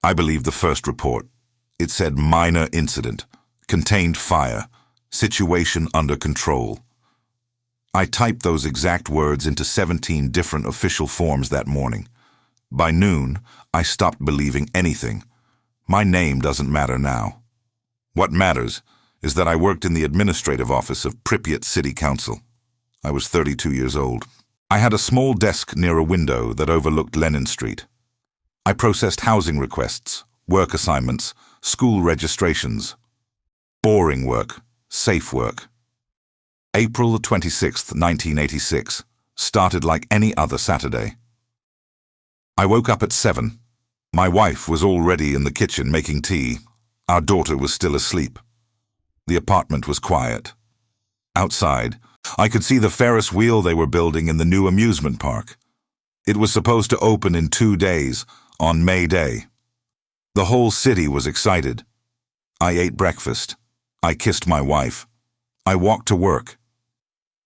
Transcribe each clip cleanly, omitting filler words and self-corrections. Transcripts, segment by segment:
I believe the first report. It said minor incident, contained fire, situation under control. I typed those exact words into 17 different official forms that morning. By noon, I stopped believing anything. My name doesn't matter now. What matters is that I worked in the administrative office of Pripyat City Council. I was 32 years old. I had a small desk near a window that overlooked Lenin Street. I processed housing requests, work assignments, school registrations. Boring work, safe work. April 26, 1986, started like any other Saturday. I woke up at 7. My wife was already in the kitchen making tea. Our daughter was still asleep. The apartment was quiet. Outside, I could see the Ferris wheel they were building in the new amusement park. It was supposed to open in 2 days, on May Day. The whole city was excited. I ate breakfast. I kissed my wife. I walked to work.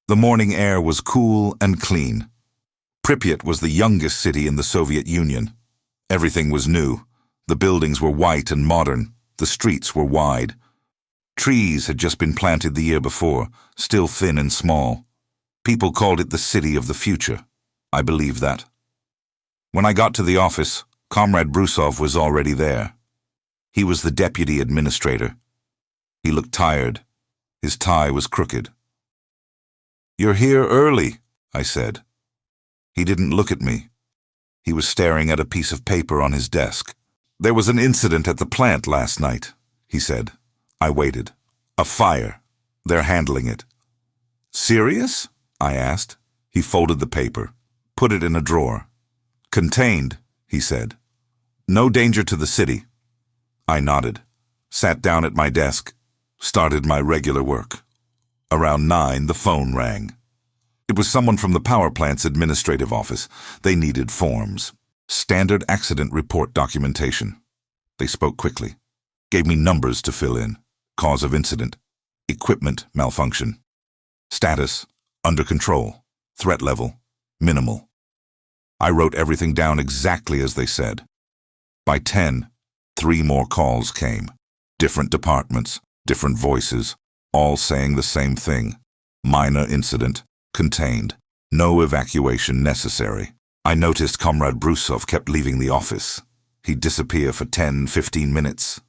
The morning air was cool and clean. Pripyat was the youngest city in the Soviet Union. Everything was new. The buildings were white and modern. The streets were wide. Trees had just been planted the year before, still thin and small. People called it the city of the future. I believed that. When I got to the office, Comrade Brusov was already there. He was the deputy administrator. He looked tired. His tie was crooked. "You're here early," I said. He didn't look at me. He was staring at a piece of paper on his desk. "There was an incident at the plant last night," he said. I waited. "A fire. They're handling it." "Serious?" I asked. He folded the paper, put it in a drawer. "Contained," he said. "No danger to the city." I nodded, sat down at my desk, started my regular work. Around 9, the phone rang. It was someone from the power plant's administrative office. They needed forms. Standard accident report documentation. They spoke quickly. Gave me numbers to fill in. Cause of incident. Equipment malfunction. Status, under control. Threat level, minimal. I wrote everything down exactly as they said. By 10, 3 more calls came. Different departments, different voices, all saying the same thing. Minor incident, contained. No evacuation necessary. I noticed Comrade Brusov kept leaving the office. He'd disappear for 10, 15 minutes.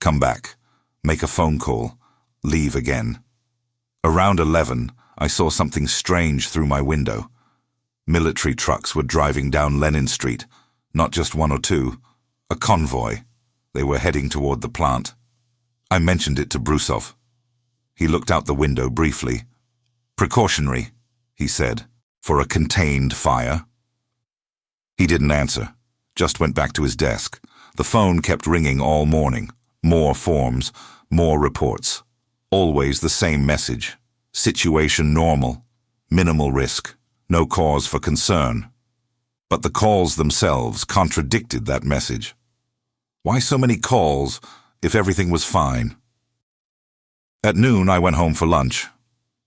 Come back, make a phone call, leave again. Around 11, I saw something strange through my window. Military trucks were driving down Lenin Street, not just 1 or 2, a convoy. They were heading toward the plant. I mentioned it to Brusov. He looked out the window briefly. "Precautionary," he said, "for a contained fire." He didn't answer, just went back to his desk. The phone kept ringing all morning. More forms, more reports. Always the same message. Situation normal. Minimal risk. No cause for concern. But the calls themselves contradicted that message. Why so many calls if everything was fine? At noon, I went home for lunch.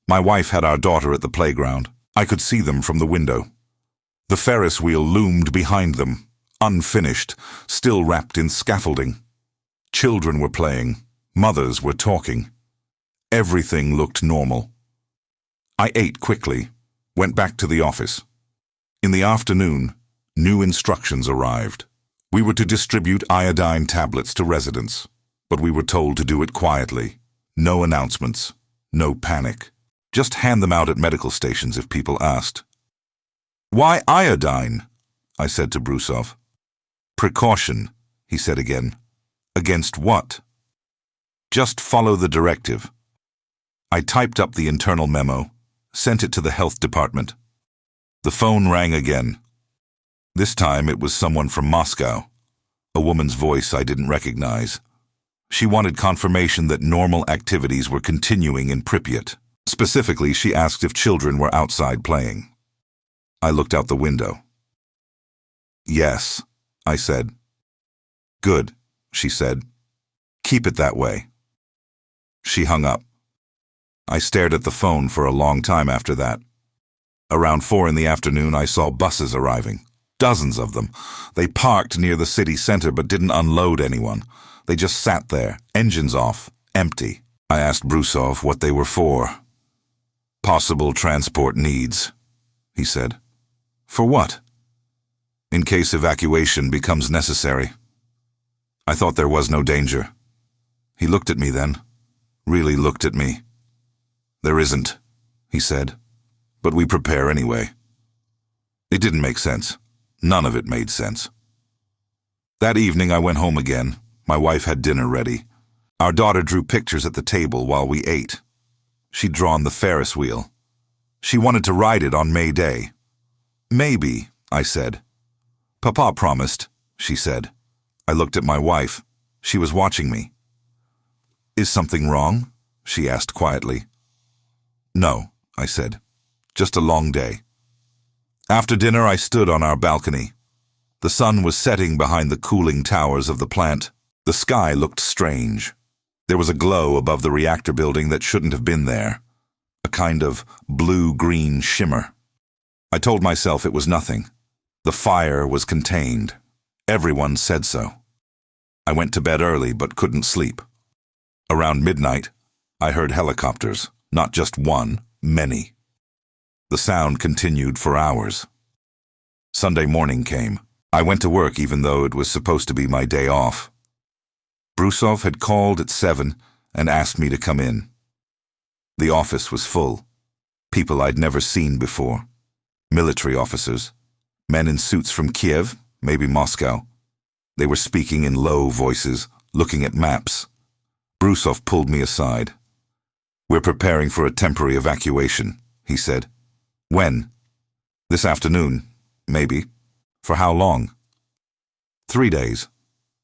My wife had our daughter at the playground. I could see them from the window. The Ferris wheel loomed behind them, unfinished, still wrapped in scaffolding. Children were playing. Mothers were talking. Everything looked normal. I ate quickly, went back to the office. In the afternoon, new instructions arrived. We were to distribute iodine tablets to residents, but we were told to do it quietly. No announcements, no panic. Just hand them out at medical stations if people asked. "Why iodine?" I said to Brusov. "Precaution," he said again. "Against what?" "Just follow the directive." I typed up the internal memo, sent it to the health department. The phone rang again. This time it was someone from Moscow, a woman's voice I didn't recognize. She wanted confirmation that normal activities were continuing in Pripyat. Specifically, she asked if children were outside playing. I looked out the window. "Yes," I said. "Good," she said. "Keep it that way." She hung up. I stared at the phone for a long time after that. Around 4 in the afternoon, I saw buses arriving. Dozens of them. They parked near the city center but didn't unload anyone. They just sat there, engines off, empty. I asked Brusov what they were for. Possible transport needs, he said. For what? In case evacuation becomes necessary. I thought there was no danger. He looked at me then, really looked at me. There isn't, he said, but we prepare anyway. It didn't make sense. None of it made sense. That evening I went home again. My wife had dinner ready. Our daughter drew pictures at the table while we ate. She'd drawn the Ferris wheel. She wanted to ride it on May Day. Maybe, I said. Papa promised, she said. I looked at my wife. She was watching me. Is something wrong? She asked quietly. No, I said. Just a long day. After dinner, I stood on our balcony. The sun was setting behind the cooling towers of the plant. The sky looked strange. There was a glow above the reactor building that shouldn't have been there. A kind of blue-green shimmer. I told myself it was nothing. The fire was contained. Everyone said so. I went to bed early but couldn't sleep. Around midnight, I heard helicopters. Not just one, many. The sound continued for hours. Sunday morning came. I went to work even though it was supposed to be my day off. Brusov had called at 7 and asked me to come in. The office was full. People I'd never seen before. Military officers. Men in suits from Kiev, maybe Moscow. They were speaking in low voices, looking at maps. Brusov pulled me aside. We're preparing for a temporary evacuation, he said. When? This afternoon, maybe. For how long? 3 days,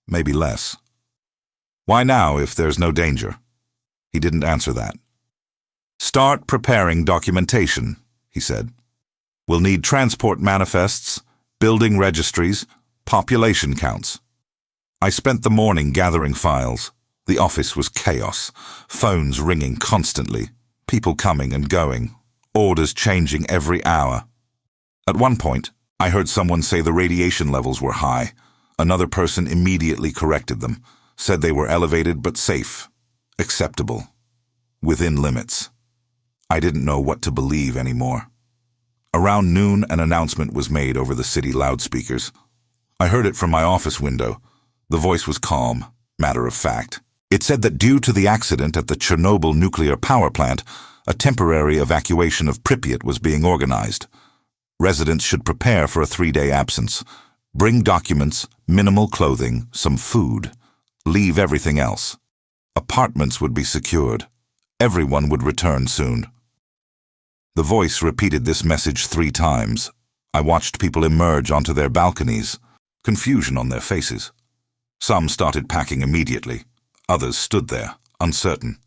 maybe less. Why now if there's no danger? He didn't answer that. Start preparing documentation, he said. We'll need transport manifests, building registries, population counts. I spent the morning gathering files. The office was chaos, phones ringing constantly, people coming and going, orders changing every hour. At one point, I heard someone say the radiation levels were high. Another person immediately corrected them, said they were elevated but safe, acceptable, within limits. I didn't know what to believe anymore. Around noon, an announcement was made over the city loudspeakers. I heard it from my office window. The voice was calm, matter of fact. It said that due to the accident at the Chernobyl nuclear power plant, a temporary evacuation of Pripyat was being organized. Residents should prepare for a 3-day absence. Bring documents, minimal clothing, some food. Leave everything else. Apartments would be secured. Everyone would return soon. The voice repeated this message 3 times. I watched people emerge onto their balconies, confusion on their faces. Some started packing immediately. Others stood there, uncertain.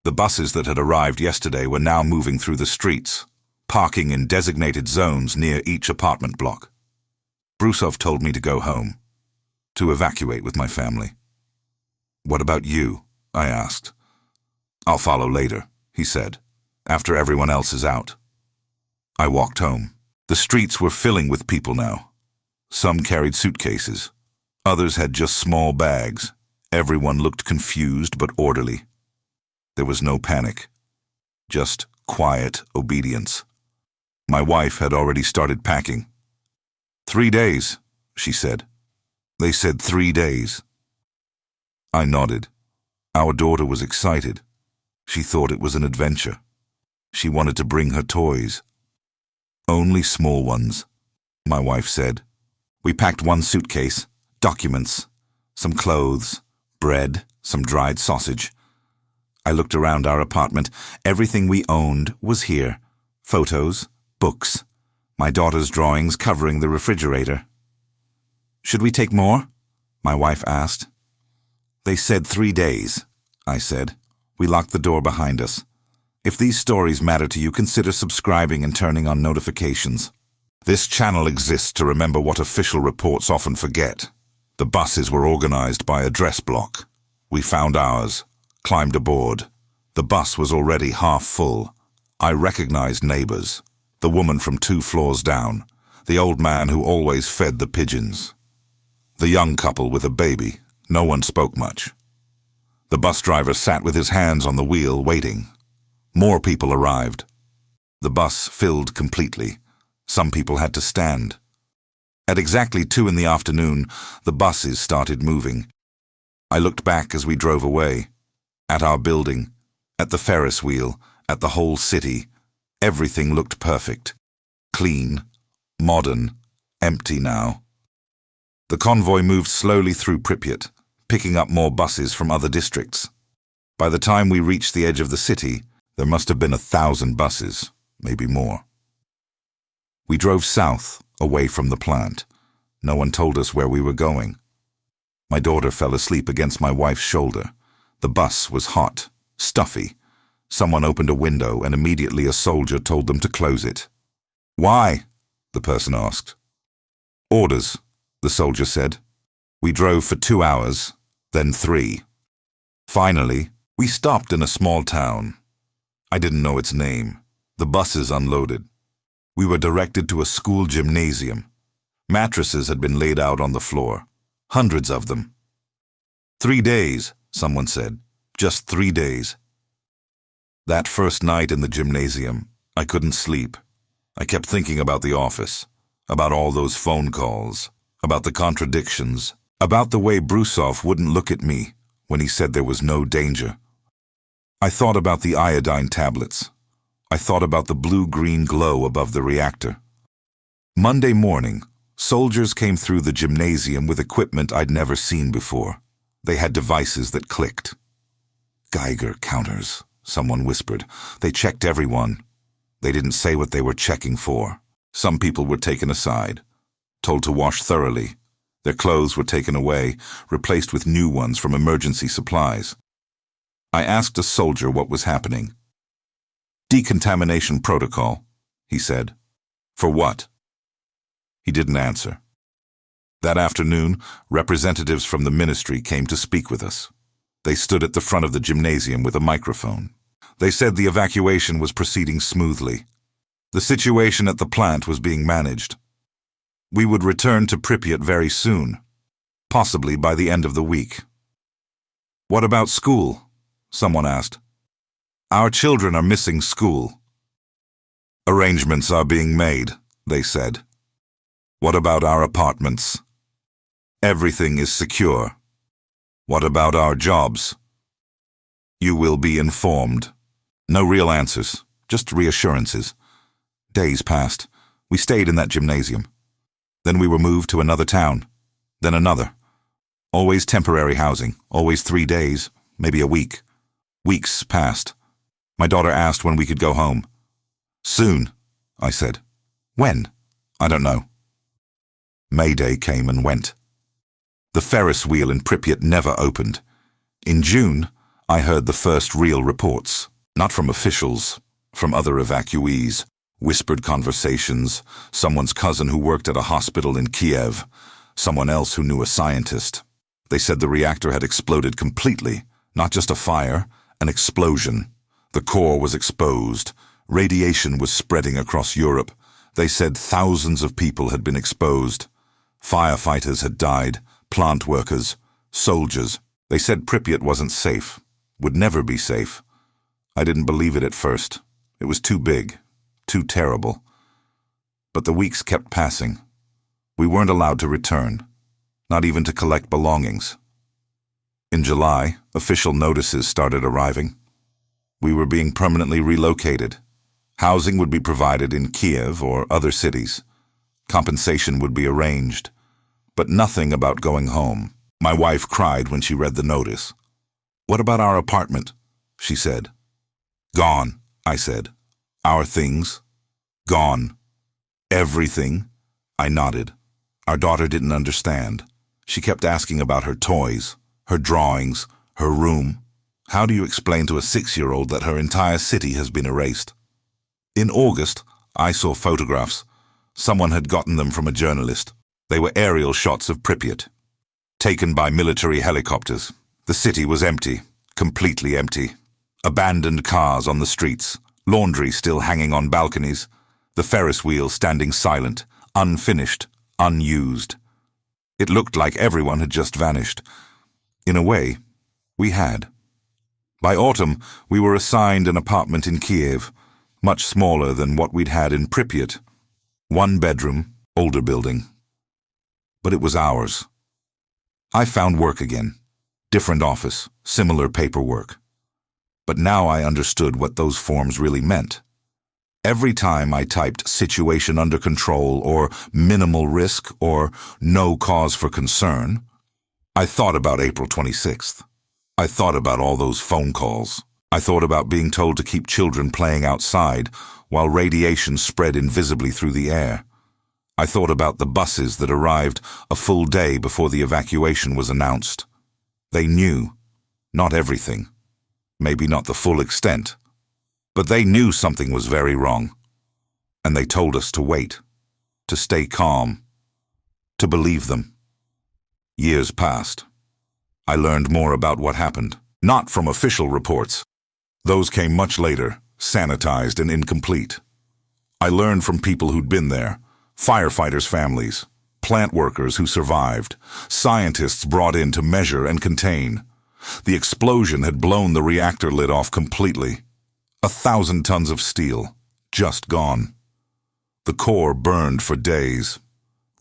The buses that had arrived yesterday were now moving through the streets, parking in designated zones near each apartment block. Brusov told me to go home, to evacuate with my family. What about you? I asked. I'll follow later, he said, after everyone else is out. I walked home. The streets were filling with people now. Some carried suitcases. Others had just small bags. Everyone looked confused but orderly. There was no panic, just quiet obedience. My wife had already started packing. 3 days, she said. They said 3 days. I nodded. Our daughter was excited. She thought it was an adventure. She wanted to bring her toys. Only small ones, my wife said. We packed 1 suitcase, documents, some clothes, bread, some dried sausage. I looked around our apartment. Everything we owned was here. Photos, books, my daughter's drawings covering the refrigerator. Should we take more? My wife asked. They said 3 days, I said. We locked the door behind us. If these stories matter to you, consider subscribing and turning on notifications. This channel exists to remember what official reports often forget. The buses were organized by address block. We found ours, climbed aboard. The bus was already half full. I recognized neighbors. The woman from 2 floors down. The old man who always fed the pigeons. The young couple with a baby. No one spoke much. The bus driver sat with his hands on the wheel, waiting. More people arrived. The bus filled completely. Some people had to stand. At exactly 2 in the afternoon, the buses started moving. I looked back as we drove away. At our building, at the Ferris wheel, at the whole city. Everything looked perfect. Clean, modern, empty now. The convoy moved slowly through Pripyat, picking up more buses from other districts. By the time we reached the edge of the city, there must have been 1,000 buses, maybe more. We drove south, away from the plant. No one told us where we were going. My daughter fell asleep against my wife's shoulder. The bus was hot, stuffy. Someone opened a window and immediately a soldier told them to close it. "Why?" the person asked. "Orders," the soldier said. We drove for 2 hours, then 3. Finally, we stopped in a small town. I didn't know its name. The buses unloaded. We were directed to a school gymnasium. Mattresses had been laid out on the floor. Hundreds of them. 3 days, someone said. Just 3 days. That first night in the gymnasium, I couldn't sleep. I kept thinking about the office, about all those phone calls, about the contradictions, about the way Brusov wouldn't look at me when he said there was no danger. I thought about the iodine tablets. I thought about the blue-green glow above the reactor. Monday morning, soldiers came through the gymnasium with equipment I'd never seen before. They had devices that clicked. "Geiger counters," someone whispered. They checked everyone. They didn't say what they were checking for. Some people were taken aside, told to wash thoroughly. Their clothes were taken away, replaced with new ones from emergency supplies. I asked a soldier what was happening. "Decontamination protocol," he said. "For what?" He didn't answer. That afternoon, representatives from the ministry came to speak with us. They stood at the front of the gymnasium with a microphone. They said the evacuation was proceeding smoothly. The situation at the plant was being managed. We would return to Pripyat very soon, possibly by the end of the week. "What about school?" someone asked. "Our children are missing school." "Arrangements are being made," they said. "What about our apartments?" "Everything is secure." "What about our jobs?" "You will be informed." No real answers, just reassurances. Days passed. We stayed in that gymnasium. Then we were moved to another town, then another. Always temporary housing, always 3 days, maybe a week. Weeks passed. My daughter asked when we could go home. "Soon," I said. "When?" "I don't know." May Day came and went. The Ferris wheel in Pripyat never opened. In June, I heard the first real reports, not from officials, from other evacuees, whispered conversations, someone's cousin who worked at a hospital in Kiev, someone else who knew a scientist. They said the reactor had exploded completely, not just a fire, an explosion. The core was exposed. Radiation was spreading across Europe. They said thousands of people had been exposed. Firefighters had died, plant workers, soldiers. They said Pripyat wasn't safe, would never be safe. I didn't believe it at first. It was too big, too terrible. But the weeks kept passing. We weren't allowed to return, not even to collect belongings. In July, official notices started arriving. We were being permanently relocated. Housing would be provided in Kiev or other cities. Compensation would be arranged. But nothing about going home. My wife cried when she read the notice. "What about our apartment?" she said. "Gone," I said. "Our things? Gone." "Everything?" I nodded. Our daughter didn't understand. She kept asking about her toys, her drawings, her room. How do you explain to a 6-year-old that her entire city has been erased? In August, I saw photographs. Someone had gotten them from a journalist. They were aerial shots of Pripyat, taken by military helicopters. The city was empty, completely empty. Abandoned cars on the streets, laundry still hanging on balconies, the Ferris wheel standing silent, unfinished, unused. It looked like everyone had just vanished. In a way, we had. By autumn, we were assigned an apartment in Kiev, much smaller than what we'd had in Pripyat. 1 bedroom, older building. But it was ours. I found work again. Different office, similar paperwork. But now I understood what those forms really meant. Every time I typed situation under control or minimal risk or no cause for concern, I thought about April 26th. I thought about all those phone calls. I thought about being told to keep children playing outside while radiation spread invisibly through the air. I thought about the buses that arrived a full day before the evacuation was announced. They knew, not everything, maybe not the full extent, but they knew something was very wrong. And they told us to wait, to stay calm, to believe them. Years passed. I learned more about what happened, not from official reports. Those came much later, sanitized and incomplete. I learned from people who'd been there, firefighters' families, plant workers who survived, scientists brought in to measure and contain. The explosion had blown the reactor lid off completely. 1,000 tons of steel, just gone. The core burned for days.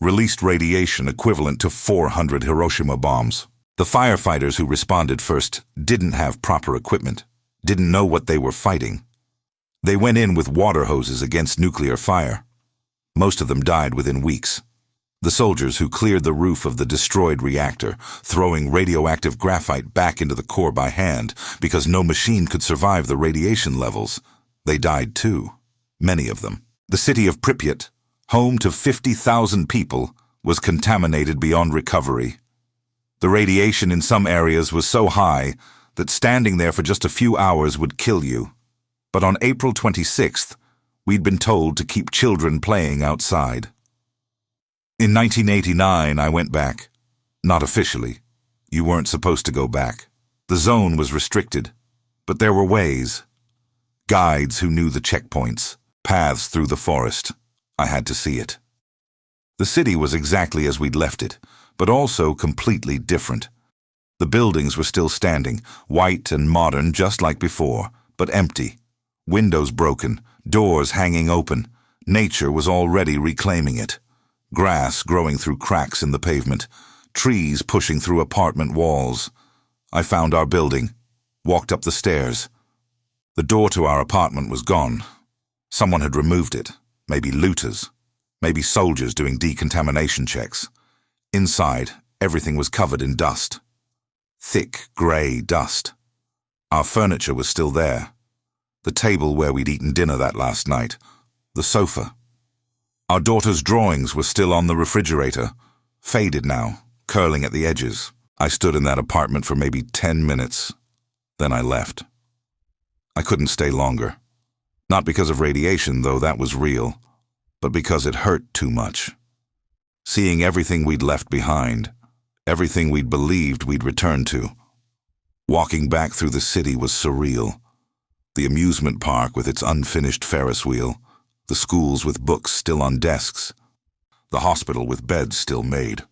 Released radiation equivalent to 400 Hiroshima bombs. The firefighters who responded first didn't have proper equipment, didn't know what they were fighting. They went in with water hoses against nuclear fire. Most of them died within weeks. The soldiers who cleared the roof of the destroyed reactor, throwing radioactive graphite back into the core by hand because no machine could survive the radiation levels, they died too, many of them. The city of Pripyat, home to 50,000 people, was contaminated beyond recovery. The radiation in some areas was so high that standing there for just a few hours would kill you. But on April 26th, we'd been told to keep children playing outside. In 1989, I went back. Not officially. You weren't supposed to go back. The zone was restricted, but there were ways. Guides who knew the checkpoints, paths through the forest. I had to see it. The city was exactly as we'd left it, but also completely different. The buildings were still standing, white and modern just like before, but empty. Windows broken, doors hanging open. Nature was already reclaiming it. Grass growing through cracks in the pavement, trees pushing through apartment walls. I found our building, walked up the stairs. The door to our apartment was gone. Someone had removed it, maybe looters, maybe soldiers doing decontamination checks. Inside, everything was covered in dust. Thick, grey dust. Our furniture was still there. The table where we'd eaten dinner that last night. The sofa. Our daughter's drawings were still on the refrigerator, faded now, curling at the edges. I stood in that apartment for maybe 10 minutes. Then I left. I couldn't stay longer. Not because of radiation, though that was real, but because it hurt too much. Seeing everything we'd left behind, everything we'd believed we'd return to. Walking back through the city was surreal. The amusement park with its unfinished Ferris wheel, the schools with books still on desks, the hospital with beds still made,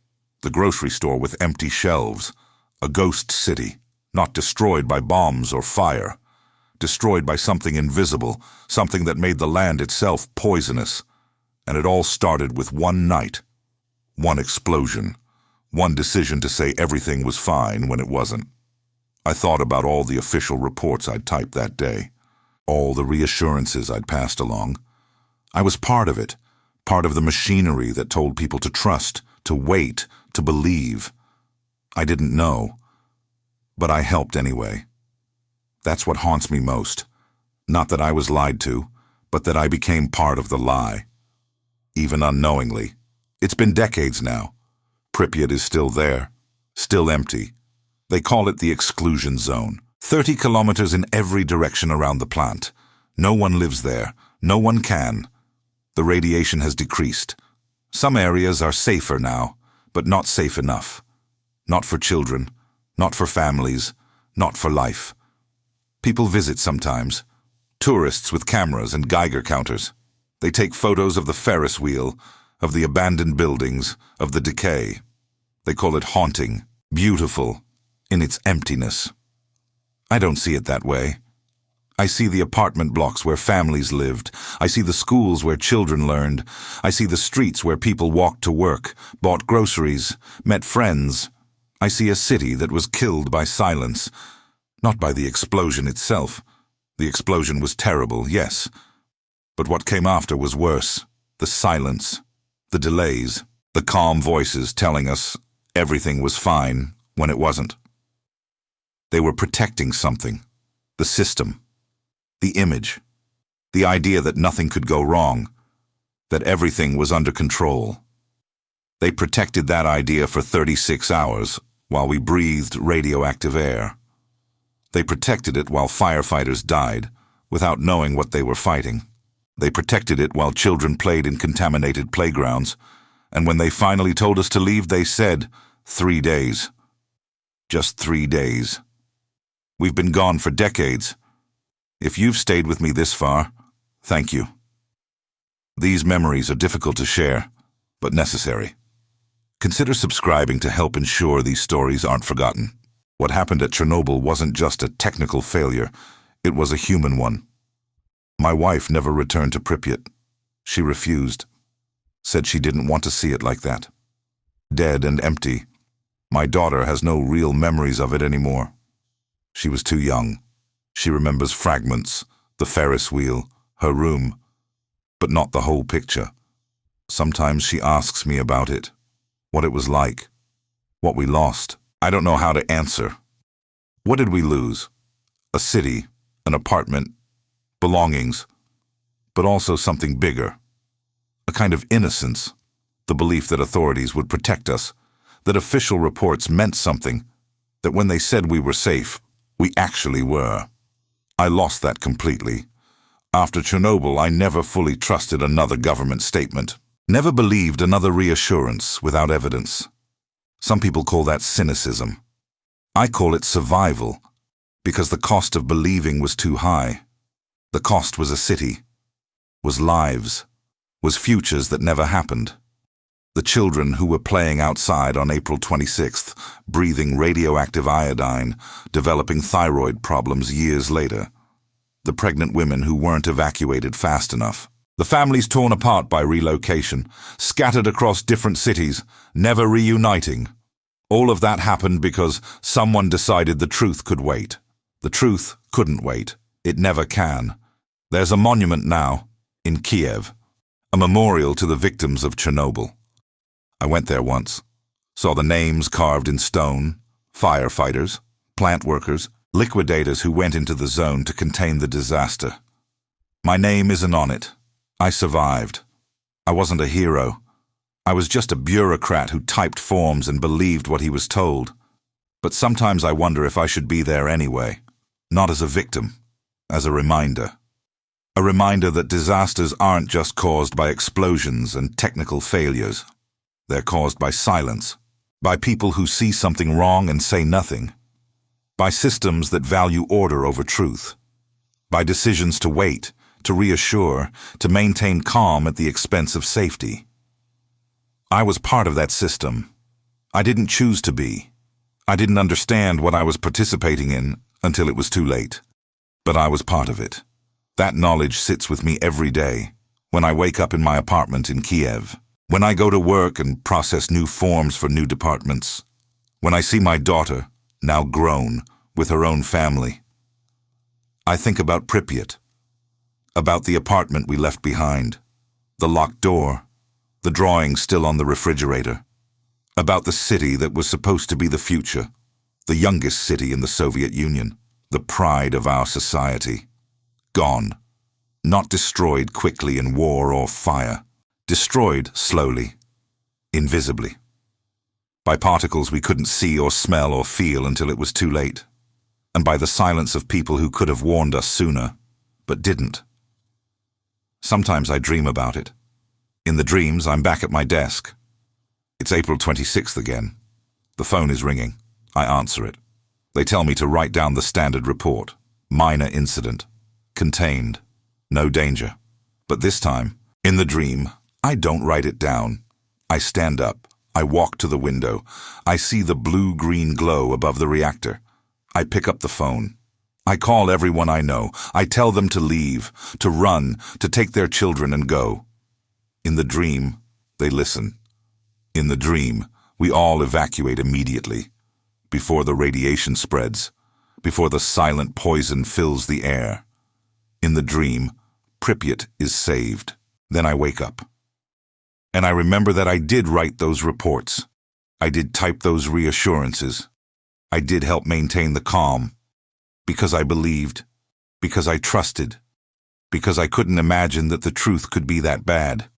the grocery store with empty shelves, a ghost city, not destroyed by bombs or fire, destroyed by something invisible, something that made the land itself poisonous. And it all started with one night, one explosion, one decision to say everything was fine when it wasn't. I thought about all the official reports I'd typed that day, all the reassurances I'd passed along. I was part of it, part of the machinery that told people to trust, to wait, to believe. I didn't know, but I helped anyway. That's what haunts me most. Not that I was lied to, but that I became part of the lie. Even unknowingly. It's been decades now. Pripyat is still there, still empty. They call it the exclusion zone. 30 kilometers in every direction around the plant. No one lives there. No one can. The radiation has decreased. Some areas are safer now, but not safe enough. Not for children, not for families, not for life. People visit sometimes. Tourists with cameras and Geiger counters. They take photos of the Ferris wheel, of the abandoned buildings, of the decay. They call it haunting, beautiful, in its emptiness. I don't see it that way. I see the apartment blocks where families lived. I see the schools where children learned. I see the streets where people walked to work, bought groceries, met friends. I see a city that was killed by silence, not by the explosion itself. The explosion was terrible, yes. But what came after was worse. The silence, the delays, the calm voices telling us everything was fine when it wasn't. They were protecting something, the system, the image, the idea that nothing could go wrong, that everything was under control. They protected that idea for 36 hours while we breathed radioactive air. They protected it while firefighters died without knowing what they were fighting. They protected it while children played in contaminated playgrounds, and when they finally told us to leave, they said, 3 days. Just 3 days. We've been gone for decades. If you've stayed with me this far, thank you. These memories are difficult to share, but necessary. Consider subscribing to help ensure these stories aren't forgotten. What happened at Chernobyl wasn't just a technical failure, it was a human one. My wife never returned to Pripyat. She refused. Said she didn't want to see it like that. Dead and empty. My daughter has no real memories of it anymore. She was too young. She remembers fragments, the Ferris wheel, her room, but not the whole picture. Sometimes she asks me about it, what it was like, what we lost. I don't know how to answer. What did we lose? A city, an apartment, belongings, but also something bigger. A kind of innocence, the belief that authorities would protect us, that official reports meant something, that when they said we were safe, we actually were. I lost that completely. After Chernobyl, I never fully trusted another government statement, never believed another reassurance without evidence. Some people call that cynicism. I call it survival, because the cost of believing was too high. The cost was a city, was lives, was futures that never happened. The children who were playing outside on April 26th, breathing radioactive iodine, developing thyroid problems years later. The pregnant women who weren't evacuated fast enough. The families torn apart by relocation, scattered across different cities, never reuniting. All of that happened because someone decided the truth could wait. The truth couldn't wait. It never can. There's a monument now, in Kiev, a memorial to the victims of Chernobyl. I went there once, saw the names carved in stone, firefighters, plant workers, liquidators who went into the zone to contain the disaster. My name isn't on it. I survived. I wasn't a hero. I was just a bureaucrat who typed forms and believed what he was told. But sometimes I wonder if I should be there anyway, not as a victim, as a reminder. A reminder that disasters aren't just caused by explosions and technical failures. They're caused by silence, by people who see something wrong and say nothing, by systems that value order over truth, by decisions to wait, to reassure, to maintain calm at the expense of safety. I was part of that system. I didn't choose to be. I didn't understand what I was participating in until it was too late. But I was part of it. That knowledge sits with me every day, when I wake up in my apartment in Kiev, when I go to work and process new forms for new departments, when I see my daughter, now grown, with her own family. I think about Pripyat, about the apartment we left behind, the locked door, the drawings still on the refrigerator, about the city that was supposed to be the future, the youngest city in the Soviet Union, the pride of our society. Gone, not destroyed quickly in war or fire, destroyed slowly, invisibly, by particles we couldn't see or smell or feel until it was too late, and by the silence of people who could have warned us sooner, but didn't. Sometimes I dream about it. In the dreams, I'm back at my desk. It's April 26th again. The phone is ringing. I answer it. They tell me to write down the standard report. Minor incident. Contained. No danger. But this time, in the dream, I don't write it down. I stand up. I walk to the window. I see the blue-green glow above the reactor. I pick up the phone. I call everyone I know. I tell them to leave, to run, to take their children and go. In the dream, they listen. In the dream, we all evacuate immediately, before the radiation spreads, before the silent poison fills the air. In the dream, Pripyat is saved. Then I wake up. And I remember that I did write those reports. I did type those reassurances. I did help maintain the calm. Because I believed. Because I trusted. Because I couldn't imagine that the truth could be that bad.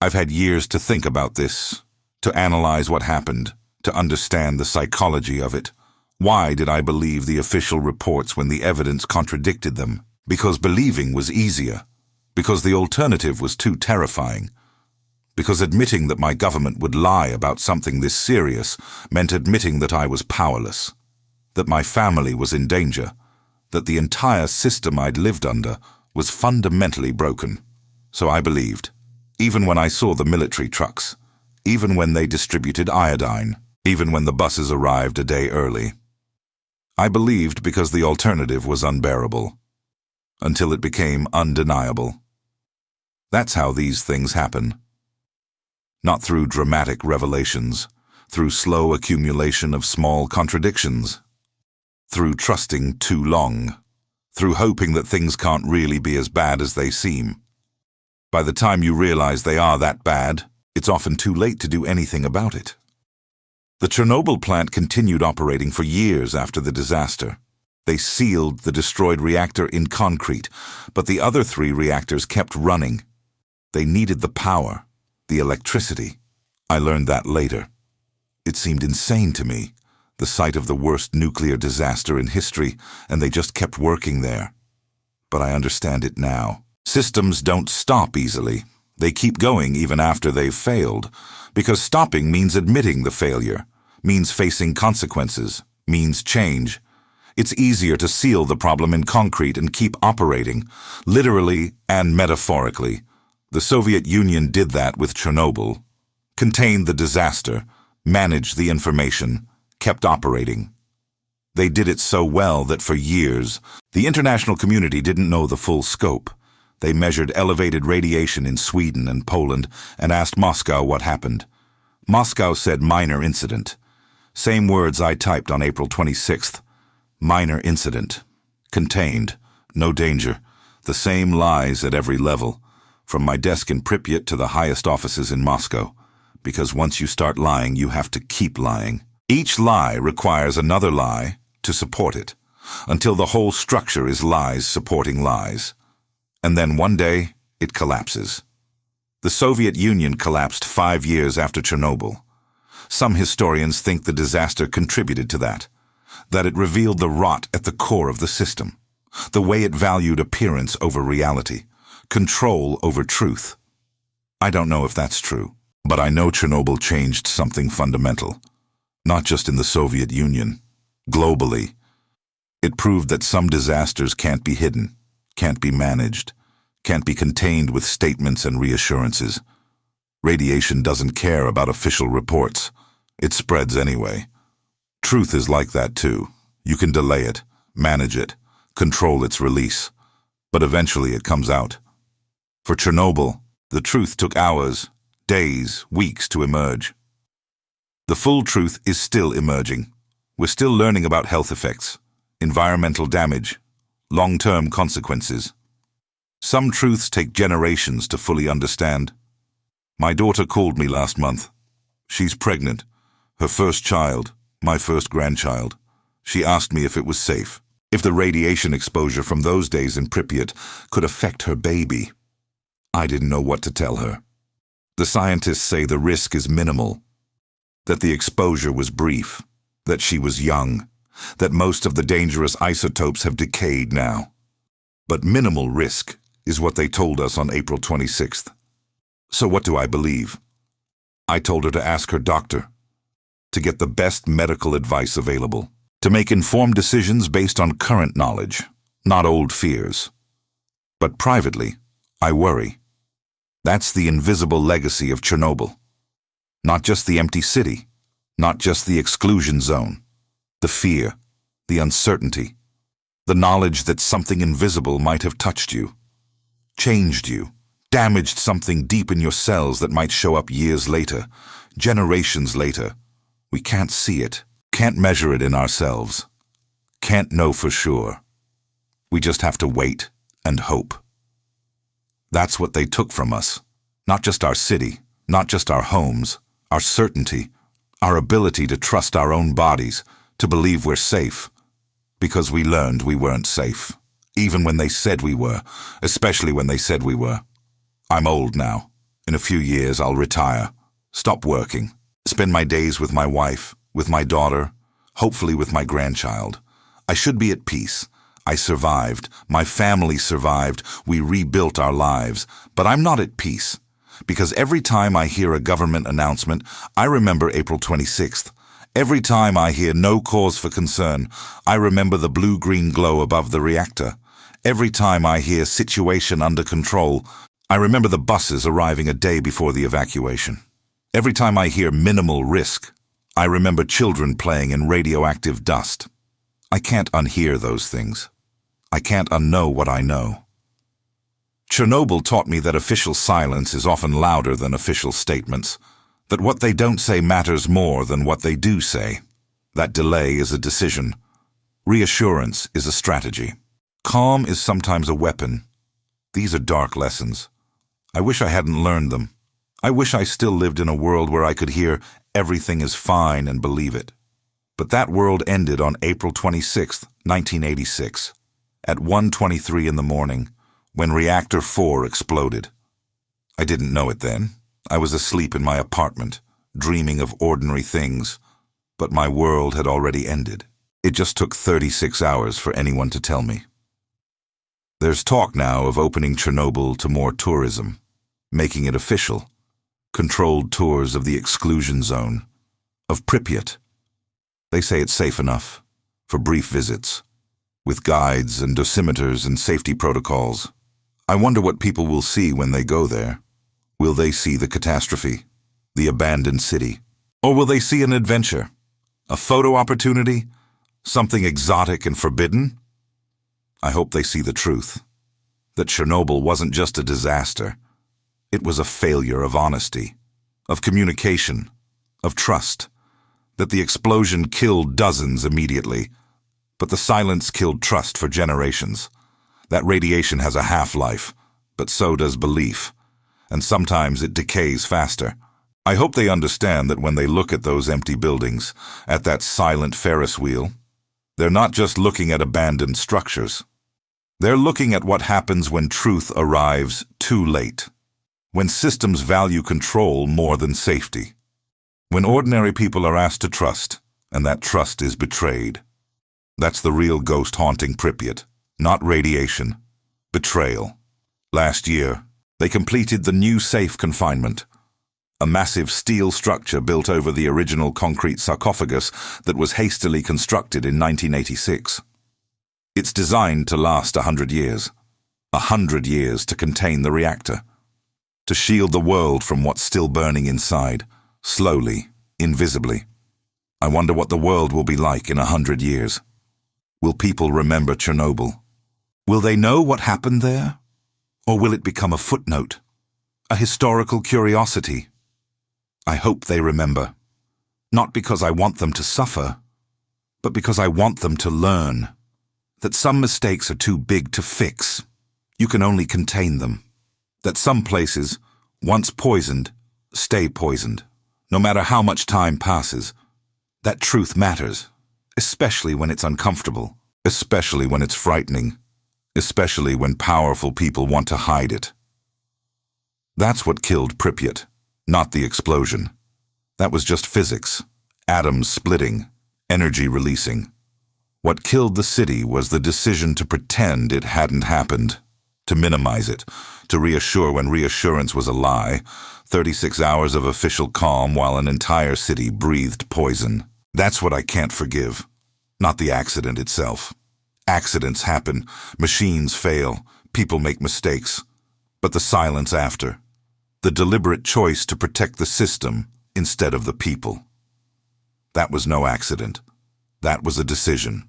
I've had years to think about this, to analyze what happened, to understand the psychology of it. Why did I believe the official reports when the evidence contradicted them? Because believing was easier. Because the alternative was too terrifying. Because admitting that my government would lie about something this serious meant admitting that I was powerless, that my family was in danger, that the entire system I'd lived under was fundamentally broken. So I believed, even when I saw the military trucks, even when they distributed iodine, even when the buses arrived a day early. I believed because the alternative was unbearable, until it became undeniable. That's how these things happen. Not through dramatic revelations, through slow accumulation of small contradictions, through trusting too long, through hoping that things can't really be as bad as they seem. By the time you realize they are that bad, it's often too late to do anything about it. The Chernobyl plant continued operating for years after the disaster. They sealed the destroyed reactor in concrete, but the other 3 reactors kept running. They needed the power, the electricity. I learned that later. It seemed insane to me, the site of the worst nuclear disaster in history, and they just kept working there. But I understand it now. Systems don't stop easily. They keep going even after they've failed, because stopping means admitting the failure, means facing consequences, means change. It's easier to seal the problem in concrete and keep operating, literally and metaphorically. The Soviet Union did that with Chernobyl, contained the disaster, managed the information, kept operating. They did it so well that for years, the international community didn't know the full scope. They measured elevated radiation in Sweden and Poland and asked Moscow what happened. Moscow said minor incident. Same words I typed on April 26th. Minor incident. Contained. No danger. The same lies at every level. From my desk in Pripyat to the highest offices in Moscow. Because once you start lying, you have to keep lying. Each lie requires another lie to support it, until the whole structure is lies supporting lies. And then one day, it collapses. The Soviet Union collapsed 5 years after Chernobyl. Some historians think the disaster contributed to that it revealed the rot at the core of the system, the way it valued appearance over reality, control over truth. I don't know if that's true, but I know Chernobyl changed something fundamental, not just in the Soviet Union, globally. It proved that some disasters can't be hidden, can't be managed, can't be contained with statements and reassurances. Radiation doesn't care about official reports. It spreads anyway. Truth is like that too. You can delay it, manage it, control its release, but eventually it comes out. For Chernobyl, the truth took hours, days, weeks to emerge. The full truth is still emerging. We're still learning about health effects, environmental damage, long-term consequences. Some truths take generations to fully understand. My daughter called me last month. She's pregnant. Her first child, my first grandchild. She asked me if it was safe, if the radiation exposure from those days in Pripyat could affect her baby. I didn't know what to tell her. The scientists say the risk is minimal, that the exposure was brief, that she was young, that most of the dangerous isotopes have decayed now. But minimal risk is what they told us on April 26th. So what do I believe? I told her to ask her doctor, to get the best medical advice available, to make informed decisions based on current knowledge, not old fears. But privately, I worry. That's the invisible legacy of Chernobyl. Not just the empty city, not just the exclusion zone, the fear, the uncertainty, the knowledge that something invisible might have touched you, changed you, damaged something deep in your cells that might show up years later, generations later. We can't see it, can't measure it in ourselves, can't know for sure. We just have to wait and hope. That's what they took from us. Not just our city, not just our homes, our certainty, our ability to trust our own bodies, to believe we're safe. Because we learned we weren't safe. Even when they said we were, especially when they said we were. I'm old now. In a few years I'll retire, stop working, spend my days with my wife, with my daughter, hopefully with my grandchild. I should be at peace. I survived. My family survived. We rebuilt our lives. But I'm not at peace. Because every time I hear a government announcement, I remember April 26th. Every time I hear no cause for concern, I remember the blue-green glow above the reactor. Every time I hear situation under control, I remember the buses arriving a day before the evacuation. Every time I hear minimal risk, I remember children playing in radioactive dust. I can't unhear those things. I can't unknow what I know. Chernobyl taught me that official silence is often louder than official statements, that what they don't say matters more than what they do say. That delay is a decision. Reassurance is a strategy. Calm is sometimes a weapon. These are dark lessons. I wish I hadn't learned them. I wish I still lived in a world where I could hear everything is fine and believe it. But that world ended on April 26, 1986, at 1:23 in the morning, when Reactor 4 exploded. I didn't know it then. I was asleep in my apartment, dreaming of ordinary things, but my world had already ended. It just took 36 hours for anyone to tell me. There's talk now of opening Chernobyl to more tourism, making it official, controlled tours of the exclusion zone, of Pripyat. They say it's safe enough for brief visits, with guides and dosimeters and safety protocols. I wonder what people will see when they go there. Will they see the catastrophe, the abandoned city? Or will they see an adventure, a photo opportunity, something exotic and forbidden? I hope they see the truth, that Chernobyl wasn't just a disaster. It was a failure of honesty, of communication, of trust, that the explosion killed dozens immediately, but the silence killed trust for generations. That radiation has a half-life, but so does belief, and sometimes it decays faster. I hope they understand that when they look at those empty buildings, at that silent Ferris wheel, they're not just looking at abandoned structures. They're looking at what happens when truth arrives too late, when systems value control more than safety, when ordinary people are asked to trust, and that trust is betrayed. That's the real ghost haunting Pripyat, not radiation, betrayal. Last year, they completed the new safe confinement, a massive steel structure built over the original concrete sarcophagus that was hastily constructed in 1986. It's designed to last 100 years. 100 years to contain the reactor, to shield the world from what's still burning inside, slowly, invisibly. I wonder what the world will be like in 100 years. Will people remember Chernobyl? Will they know what happened there? Or will it become a footnote, a historical curiosity? I hope they remember, not because I want them to suffer, but because I want them to learn that some mistakes are too big to fix. You can only contain them. That some places, once poisoned, stay poisoned, no matter how much time passes. That truth matters, especially when it's uncomfortable, especially when it's frightening, especially when powerful people want to hide it. That's what killed Pripyat, not the explosion. That was just physics, atoms splitting, energy releasing. What killed the city was the decision to pretend it hadn't happened, to minimize it, to reassure when reassurance was a lie, 36 hours of official calm while an entire city breathed poison. That's what I can't forgive, not the accident itself. Accidents happen, machines fail, people make mistakes, but the silence after, The deliberate choice to protect the system instead of the people. That was no accident. That was a decision.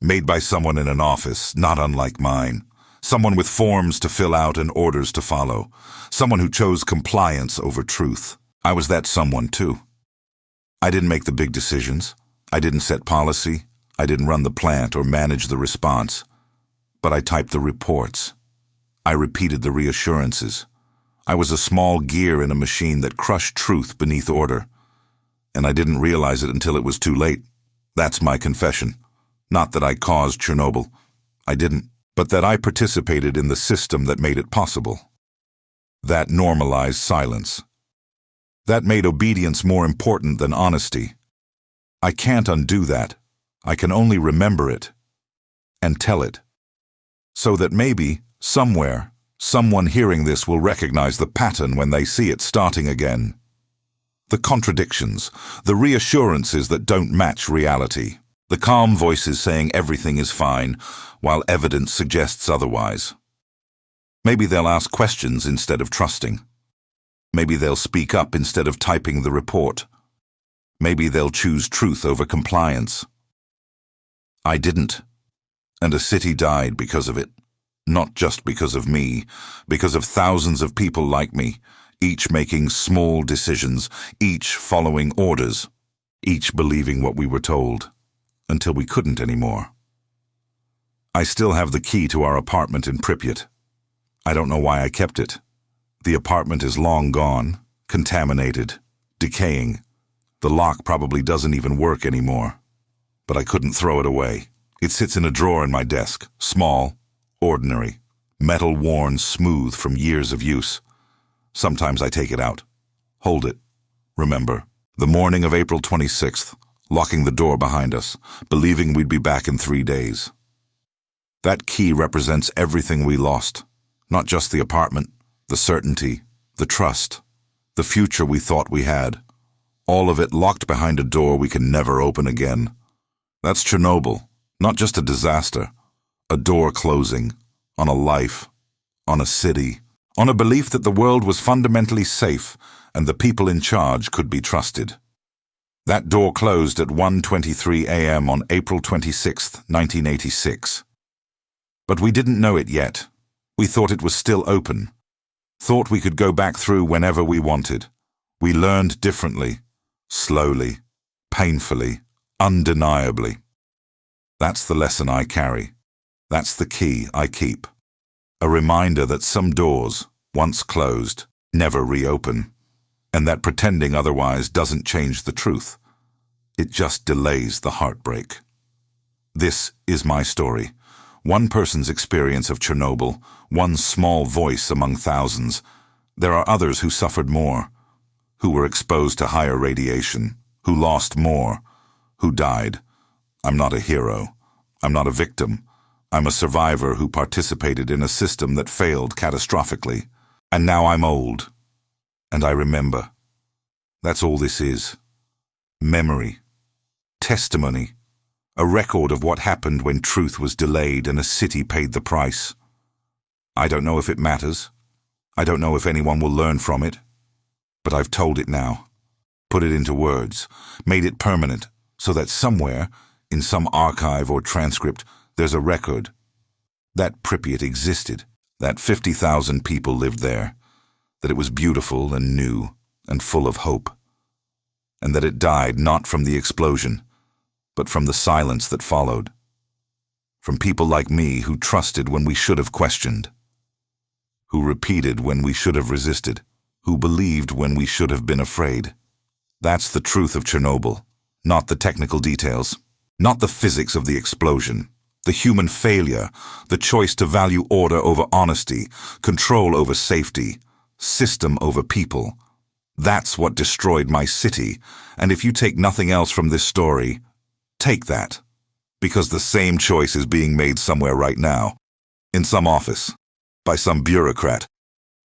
Made by someone in an office, not unlike mine. Someone with forms to fill out and orders to follow. Someone who chose compliance over truth. I was that someone too. I didn't make the big decisions. I didn't set policy. I didn't run the plant or manage the response. But I typed the reports. I repeated the reassurances. I was a small gear in a machine that crushed truth beneath order. And I didn't realize it until it was too late. That's my confession. Not that I caused Chernobyl. I didn't. But that I participated in the system that made it possible. That normalized silence. That made obedience more important than honesty. I can't undo that. I can only remember it. And tell it. So that maybe, somewhere, someone hearing this will recognize the pattern when they see it starting again. The contradictions, the reassurances that don't match reality. The calm voices saying everything is fine, while evidence suggests otherwise. Maybe they'll ask questions instead of trusting. Maybe they'll speak up instead of typing the report. Maybe they'll choose truth over compliance. I didn't, and a city died because of it. Not just because of me, because of thousands of people like me, each making small decisions, each following orders, each believing what we were told, until we couldn't anymore. I still have the key to our apartment in Pripyat. I don't know why I kept it. The apartment is long gone, contaminated, decaying. The lock probably doesn't even work anymore. But I couldn't throw it away. It sits in a drawer in my desk, small, ordinary, metal worn smooth from years of use. Sometimes I take it out, hold it, remember, the morning of April 26th, locking the door behind us, believing we'd be back in 3 days. That key represents everything we lost, not just the apartment, the certainty, the trust, the future we thought we had, all of it locked behind a door we can never open again. That's Chernobyl, not just a disaster. A door closing, on a life, on a city, on a belief that the world was fundamentally safe and the people in charge could be trusted. That door closed at 1:23 a.m. on April 26, 1986. But we didn't know it yet. We thought it was still open. Thought we could go back through whenever we wanted. We learned differently, slowly, painfully, undeniably. That's the lesson I carry. That's the key I keep. A reminder that some doors, once closed, never reopen, and that pretending otherwise doesn't change the truth. It just delays the heartbreak. This is my story. One person's experience of Chernobyl, one small voice among thousands. There are others who suffered more, who were exposed to higher radiation, who lost more, who died. I'm not a hero. I'm not a victim. I'm a survivor who participated in a system that failed catastrophically. And now I'm old. And I remember. That's all this is. Memory. Testimony. A record of what happened when truth was delayed and a city paid the price. I don't know if it matters. I don't know if anyone will learn from it. But I've told it now. Put it into words. Made it permanent, so that somewhere, in some archive or transcript, there's a record. That Pripyat existed, that 50,000 people lived there, that it was beautiful and new and full of hope, and that it died not from the explosion, but from the silence that followed, from people like me who trusted when we should have questioned, who repeated when we should have resisted, who believed when we should have been afraid. That's the truth of Chernobyl, not the technical details, not the physics of the explosion. The human failure, the choice to value order over honesty, control over safety, system over people. That's what destroyed my city, and if you take nothing else from this story, take that. Because the same choice is being made somewhere right now, in some office, by some bureaucrat.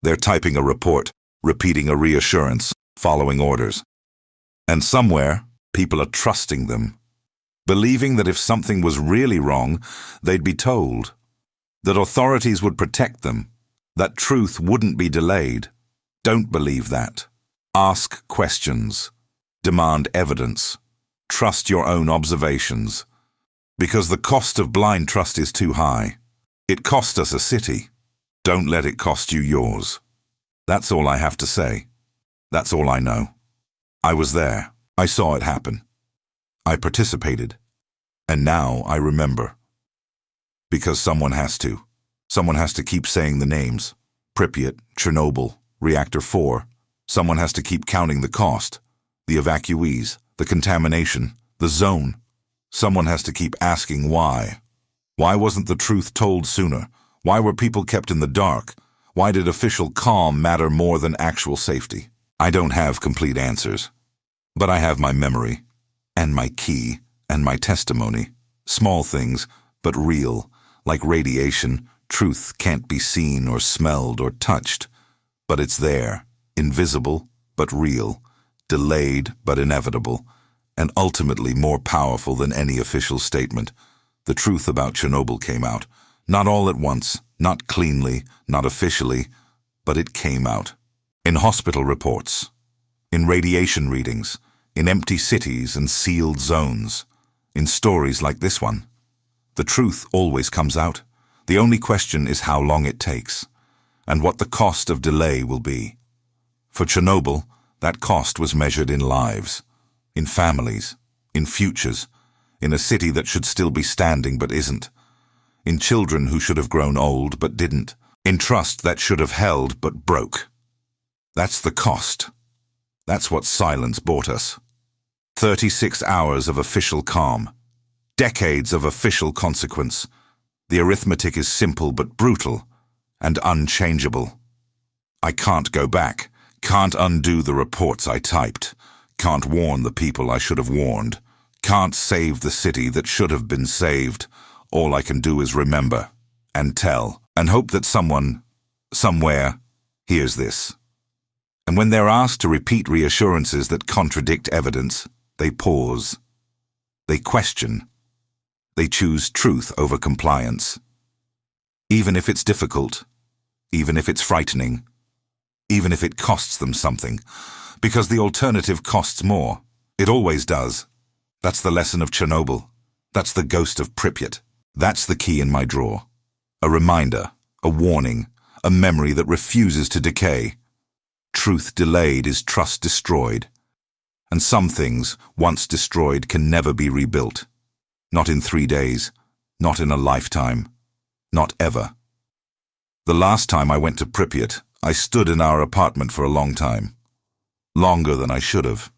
They're typing a report, repeating a reassurance, following orders. And somewhere, people are trusting them. Believing that if something was really wrong, they'd be told, that authorities would protect them, that truth wouldn't be delayed, Don't believe that. Ask questions. Demand evidence. Trust your own observations. Because the cost of blind trust is too high. It cost us a city. Don't let it cost you yours. That's all I have to say. That's all I know. I was there. I saw it happen. I participated. And now I remember. Because someone has to. Someone has to keep saying the names. Pripyat, Chernobyl, Reactor 4. Someone has to keep counting the cost, the evacuees, the contamination, the zone. Someone has to keep asking why. Why wasn't the truth told sooner? Why were people kept in the dark? Why did official calm matter more than actual safety? I don't have complete answers. But I have my memory, and my key, and my testimony. Small things, but real. Like radiation, truth can't be seen or smelled or touched. But it's there, invisible but real, delayed but inevitable, and ultimately more powerful than any official statement. The truth about Chernobyl came out, not all at once, not cleanly, not officially, but it came out. In hospital reports, in radiation readings, in empty cities and sealed zones, in stories like this one. The truth always comes out. The only question is how long it takes, and what the cost of delay will be. For Chernobyl, that cost was measured in lives, in families, in futures, in a city that should still be standing but isn't, in children who should have grown old but didn't, in trust that should have held but broke. That's the cost. That's what silence bought us. 36 hours of official calm. Decades of official consequence. The arithmetic is simple but brutal and unchangeable. I can't go back, can't undo the reports I typed, can't warn the people I should have warned, can't save the city that should have been saved. All I can do is remember and tell and hope that someone, somewhere, hears this. And when they're asked to repeat reassurances that contradict evidence, they pause. They question. They choose truth over compliance. Even if it's difficult, even if it's frightening, even if it costs them something, because the alternative costs more. It always does. That's the lesson of Chernobyl. That's the ghost of Pripyat. That's the key in my drawer. A reminder, a warning, a memory that refuses to decay. Truth delayed is trust destroyed. And some things, once destroyed, can never be rebuilt. Not in 3 days, not in a lifetime, not ever. The last time I went to Pripyat, I stood in our apartment for a long time. Longer than I should have.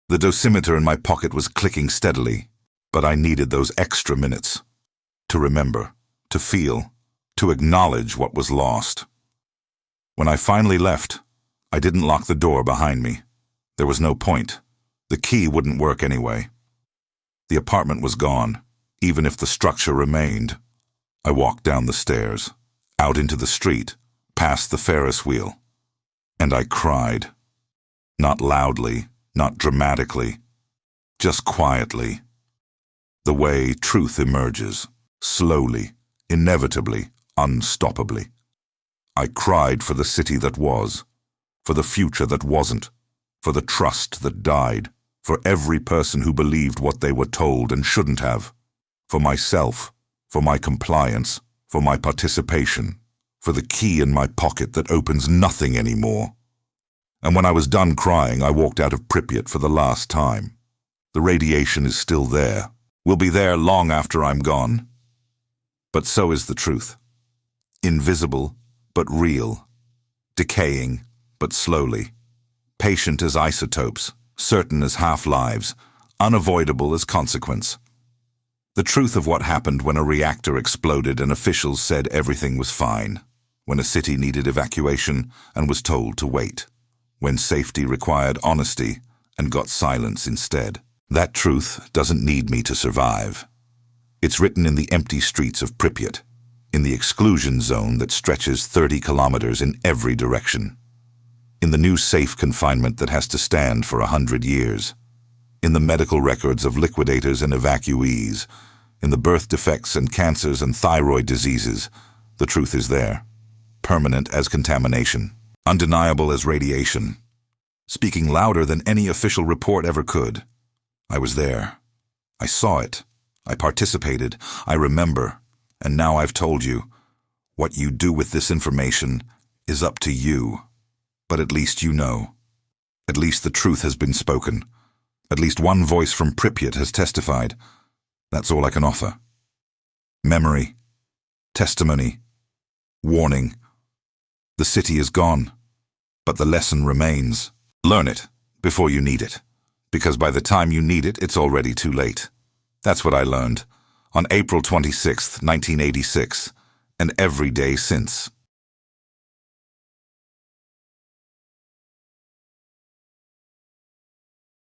The dosimeter in my pocket was clicking steadily, but I needed those extra minutes. To remember, to feel, to acknowledge what was lost. When I finally left, I didn't lock the door behind me. There was no point. The key wouldn't work anyway. The apartment was gone, even if the structure remained. I walked down the stairs, out into the street, past the Ferris wheel. And I cried. Not loudly, not dramatically, just quietly. The way truth emerges, slowly, inevitably, unstoppably. I cried for the city that was, for the future that wasn't, for the trust that died, for every person who believed what they were told and shouldn't have, for myself, for my compliance, for my participation, for the key in my pocket that opens nothing anymore. And when I was done crying, I walked out of Pripyat for the last time. The radiation is still there, will be there long after I'm gone. But so is the truth. Invisible, but real. Decaying, but slowly. Patient as isotopes, certain as half-lives, unavoidable as consequence. The truth of what happened when a reactor exploded and officials said everything was fine, when a city needed evacuation and was told to wait, when safety required honesty and got silence instead. That truth doesn't need me to survive. It's written in the empty streets of Pripyat, in the exclusion zone that stretches 30 kilometers in every direction, in the new safe confinement that has to stand for 100 years, in the medical records of liquidators and evacuees, in the birth defects and cancers and thyroid diseases. The truth is there, permanent as contamination. Undeniable as radiation. Speaking louder than any official report ever could. I was there. I saw it. I participated. I remember. And now I've told you. What you do with this information is up to you. But at least you know. At least the truth has been spoken. At least one voice from Pripyat has testified. That's all I can offer. Memory. Testimony. Warning. The city is gone. But the lesson remains. Learn it before you need it. Because by the time you need it, it's already too late. That's what I learned on April 26, 1986, and every day since.